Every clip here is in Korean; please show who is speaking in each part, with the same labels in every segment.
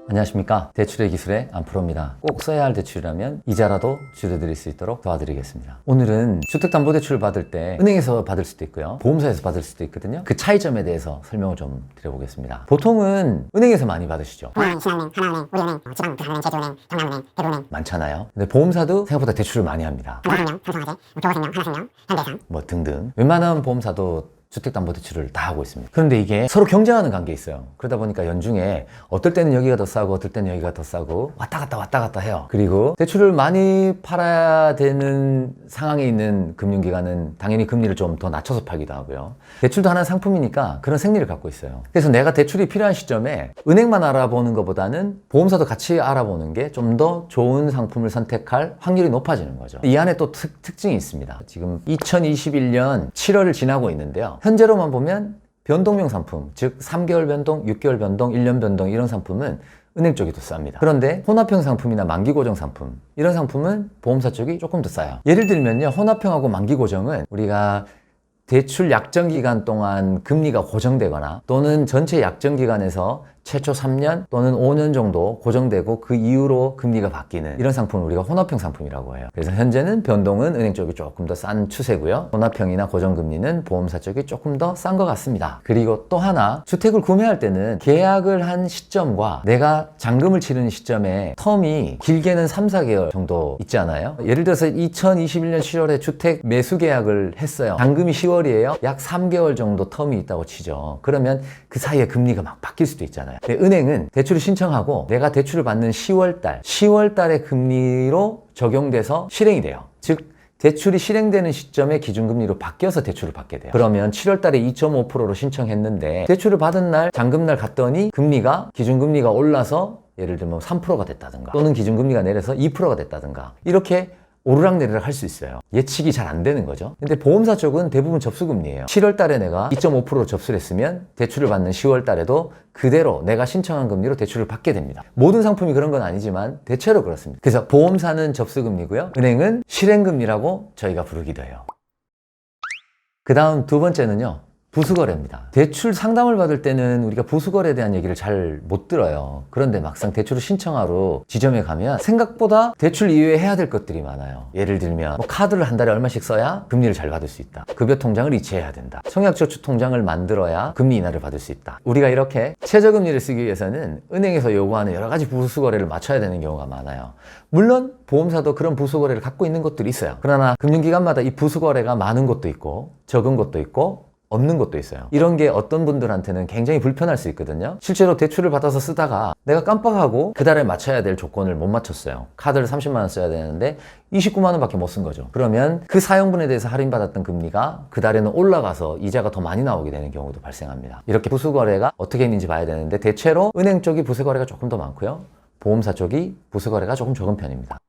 Speaker 1: 안녕하십니까. 대출의 기술의 안프로입니다. 꼭 써야 할 대출이라면 이자라도 줄여드릴 수 있도록 도와드리겠습니다. 오늘은 주택담보대출을 받을 때 은행에서 받을 수도 있고요, 보험사에서 받을 수도 있거든요. 그 차이점에 대해서 설명을 좀 드려보겠습니다. 보통은 은행에서 많이 받으시죠.
Speaker 2: 동아은행, 신한은행, 하나은행, 우리은행, 지방은행, 제주은행, 경남은행, 대구은행
Speaker 1: 많잖아요. 근데 보험사도 생각보다 대출을 많이 합니다.
Speaker 2: 삼성생명, 삼성화재, 교보생명, 하나생명, 현대해상
Speaker 1: 뭐 등등. 웬만한 보험사도 주택담보대출을 다 하고 있습니다. 그런데 이게 서로 경쟁하는 관계에 있어요. 그러다 보니까 연중에 어떨 때는 여기가 더 싸고 어떨 때는 여기가 더 싸고 왔다 갔다 해요. 그리고 대출을 많이 팔아야 되는 상황에 있는 금융기관은 당연히 금리를 좀 더 낮춰서 팔기도 하고요. 대출도 하나의 상품이니까 그런 생리를 갖고 있어요. 그래서 내가 대출이 필요한 시점에 은행만 알아보는 것보다는 보험사도 같이 알아보는 게 좀 더 좋은 상품을 선택할 확률이 높아지는 거죠. 이 안에 또 특징이 있습니다. 지금 2021년 7월을 지나고 있는데요. 현재로만 보면 변동형 상품, 즉 3개월 변동, 6개월 변동, 1년 변동 이런 상품은 은행 쪽이 더 쌉니다. 그런데 혼합형 상품이나 만기고정 상품, 이런 상품은 보험사 쪽이 조금 더 싸요. 예를 들면요, 혼합형하고 만기고정은 우리가 대출 약정기간 동안 금리가 고정되거나 또는 전체 약정기간에서 최초 3년 또는 5년 정도 고정되고 그 이후로 금리가 바뀌는 이런 상품을 우리가 혼합형 상품이라고 해요. 그래서 현재는 변동은 은행 쪽이 조금 더 싼 추세고요, 혼합형이나 고정금리는 보험사 쪽이 조금 더 싼 것 같습니다. 그리고 또 하나, 주택을 구매할 때는 계약을 한 시점과 내가 잔금을 치르는 시점에 텀이 길게는 3, 4개월 정도 있잖아요. 예를 들어서 2021년 10월에 주택 매수 계약을 했어요. 잔금이 10월이에요. 약 3개월 정도 텀이 있다고 치죠. 그러면 그 사이에 금리가 막 바뀔 수도 있잖아요. 근데 은행은 대출을 신청하고 내가 대출을 받는 10월 달의 금리로 적용돼서 실행이 돼요. 즉 대출이 실행되는 시점에 기준금리로 바뀌어서 대출을 받게 돼요. 그러면 7월 달에 2.5%로 신청했는데 대출을 받은 날, 잔금날 갔더니 금리가, 기준금리가 올라서 예를 들면 3%가 됐다든가 또는 기준금리가 내려서 2%가 됐다든가 이렇게 오르락내리락 할 수 있어요. 예측이 잘 안 되는 거죠. 근데 보험사 쪽은 대부분 접수금리예요. 7월 달에 내가 2.5%로 접수를 했으면 대출을 받는 10월 달에도 그대로 내가 신청한 금리로 대출을 받게 됩니다. 모든 상품이 그런 건 아니지만 대체로 그렇습니다. 그래서 보험사는 접수금리고요, 은행은 실행금리라고 저희가 부르기도 해요. 그 다음 두 번째는요, 부수거래입니다. 대출 상담을 받을 때는 우리가 부수거래에 대한 얘기를 잘 못 들어요. 그런데 막상 대출을 신청하러 지점에 가면 생각보다 대출 이외에 해야 될 것들이 많아요. 예를 들면 카드를 한 달에 얼마씩 써야 금리를 잘 받을 수 있다. 급여 통장을 이체해야 된다. 청약저축 통장을 만들어야 금리 인하를 받을 수 있다. 우리가 이렇게 최저금리를 쓰기 위해서는 은행에서 요구하는 여러 가지 부수거래를 맞춰야 되는 경우가 많아요. 물론 보험사도 그런 부수거래를 갖고 있는 것들이 있어요. 그러나 금융기관마다 이 부수거래가 많은 것도 있고 적은 것도 있고 없는 것도 있어요. 이런 게 어떤 분들한테는 굉장히 불편할 수 있거든요. 실제로 대출을 받아서 쓰다가 내가 깜빡하고 그 달에 맞춰야 될 조건을 못 맞췄어요. 카드를 30만 원 써야 되는데 29만 원밖에 못 쓴 거죠. 그러면 그 사용분에 대해서 할인받았던 금리가 그 달에는 올라가서 이자가 더 많이 나오게 되는 경우도 발생합니다. 이렇게 부수거래가 어떻게 있는지 봐야 되는데 대체로 은행 쪽이 부수거래가 조금 더 많고요, 보험사 쪽이 부수거래가 조금 적은 편입니다.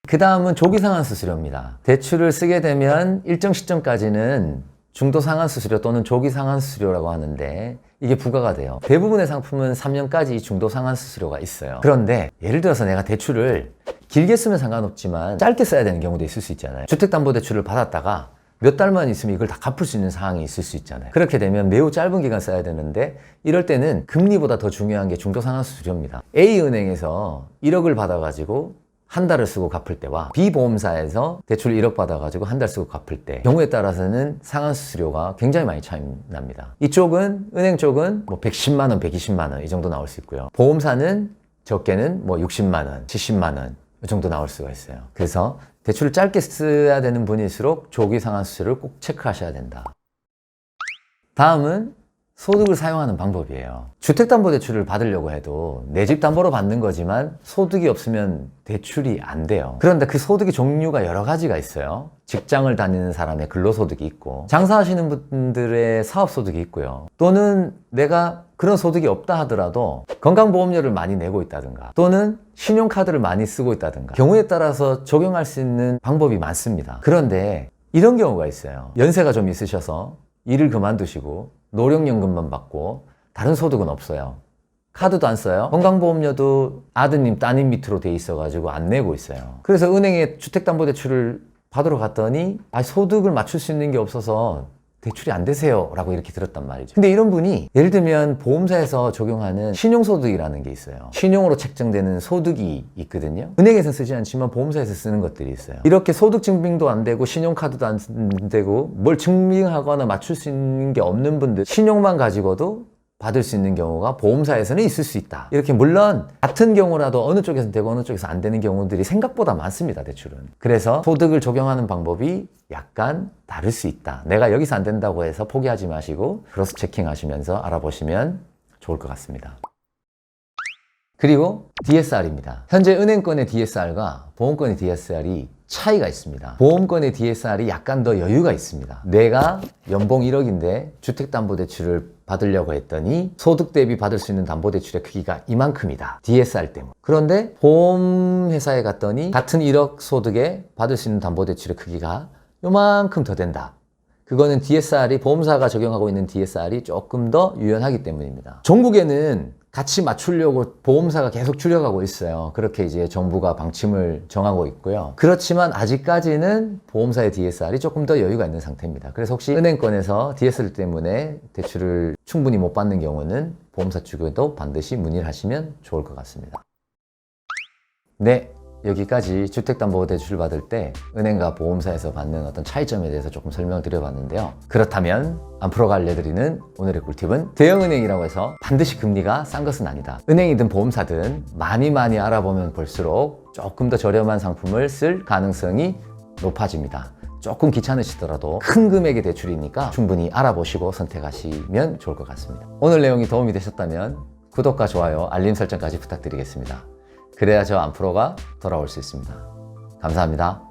Speaker 1: 그 다음은 조기상환수수료입니다. 대출을 쓰게 되면 일정 시점까지는 중도상환수수료 또는 조기상환수수료라고 하는데 이게 부과가 돼요. 대부분의 상품은 3년까지 중도상환수수료가 있어요. 그런데 예를 들어서 내가 대출을 길게 쓰면 상관없지만 짧게 써야 되는 경우도 있을 수 있잖아요. 주택담보대출을 받았다가 몇 달만 있으면 이걸 다 갚을 수 있는 상황이 있을 수 있잖아요. 그렇게 되면 매우 짧은 기간 써야 되는데 이럴 때는 금리보다 더 중요한 게 중도상환수수료입니다. A은행에서 1억을 받아가지고 한 달을 쓰고 갚을 때와 B보험사에서 대출 1억 받아가지고 한 달 쓰고 갚을 때 경우에 따라서는 상환수수료가 굉장히 많이 차이 납니다. 이쪽은, 은행 쪽은 뭐 110만 원, 120만 원 이 정도 나올 수 있고요, 보험사는 적게는 뭐 60만 원, 70만 원 이 정도 나올 수가 있어요. 그래서 대출을 짧게 써야 되는 분일수록 조기 상환수수료를 꼭 체크하셔야 된다. 다음은 소득을 사용하는 방법이에요. 주택담보대출을 받으려고 해도 내 집 담보로 받는 거지만 소득이 없으면 대출이 안 돼요. 그런데 그 소득의 종류가 여러 가지가 있어요. 직장을 다니는 사람의 근로소득이 있고, 장사하시는 분들의 사업소득이 있고요, 또는 내가 그런 소득이 없다 하더라도 건강보험료를 많이 내고 있다든가 또는 신용카드를 많이 쓰고 있다든가 경우에 따라서 적용할 수 있는 방법이 많습니다. 그런데 이런 경우가 있어요. 연세가 좀 있으셔서 일을 그만두시고 노령연금만 받고 다른 소득은 없어요. 카드도 안 써요. 건강보험료도 아드님, 따님 밑으로 돼 있어가지고 안 내고 있어요. 그래서 은행에 주택담보대출을 받으러 갔더니 소득을 맞출 수 있는 게 없어서 대출이 안 되세요 라고 이렇게 들었단 말이죠. 근데 이런 분이 예를 들면 보험사에서 적용하는 신용소득이라는 게 있어요. 신용으로 책정되는 소득이 있거든요. 은행에서 쓰지 않지만 보험사에서 쓰는 것들이 있어요. 이렇게 소득 증빙도 안 되고 신용카드도 안 되고 뭘 증빙하거나 맞출 수 있는 게 없는 분들, 신용만 가지고도 받을 수 있는 경우가 보험사에서는 있을 수 있다. 이렇게 물론 같은 경우라도 어느 쪽에서 되고 어느 쪽에서 안 되는 경우들이 생각보다 많습니다, 대출은. 그래서 소득을 적용하는 방법이 약간 다를 수 있다. 내가 여기서 안 된다고 해서 포기하지 마시고 크로스 체킹 하시면서 알아보시면 좋을 것 같습니다. 그리고 DSR입니다. 현재 은행권의 DSR과 보험권의 DSR이 차이가 있습니다. 보험권의 DSR이 약간 더 여유가 있습니다. 내가 연봉 1억인데 주택담보대출을 받으려고 했더니 소득 대비 받을 수 있는 담보대출의 크기가 이만큼이다. DSR 때문에. 그런데 보험회사에 갔더니 같은 1억 소득에 받을 수 있는 담보대출의 크기가 요만큼 더 된다. 그거는 DSR이, 보험사가 적용하고 있는 DSR이 조금 더 유연하기 때문입니다. 전국에는 같이 맞추려고 보험사가 계속 줄여가고 있어요. 그렇게 이제 정부가 방침을 정하고 있고요. 그렇지만 아직까지는 보험사의 DSR이 조금 더 여유가 있는 상태입니다. 그래서 혹시 은행권에서 DSR 때문에 대출을 충분히 못 받는 경우는 보험사 측에도 반드시 문의를 하시면 좋을 것 같습니다. 네. 여기까지 주택담보대출을 받을 때 은행과 보험사에서 받는 어떤 차이점에 대해서 조금 설명을 드려봤는데요. 그렇다면 앞으로가 알려드리는 오늘의 꿀팁은 대형은행이라고 해서 반드시 금리가 싼 것은 아니다. 은행이든 보험사든 많이 알아보면 볼수록 조금 더 저렴한 상품을 쓸 가능성이 높아집니다. 조금 귀찮으시더라도 큰 금액의 대출이니까 충분히 알아보시고 선택하시면 좋을 것 같습니다. 오늘 내용이 도움이 되셨다면 구독과 좋아요, 알림 설정까지 부탁드리겠습니다. 그래야 저 안프로가 돌아올 수 있습니다. 감사합니다.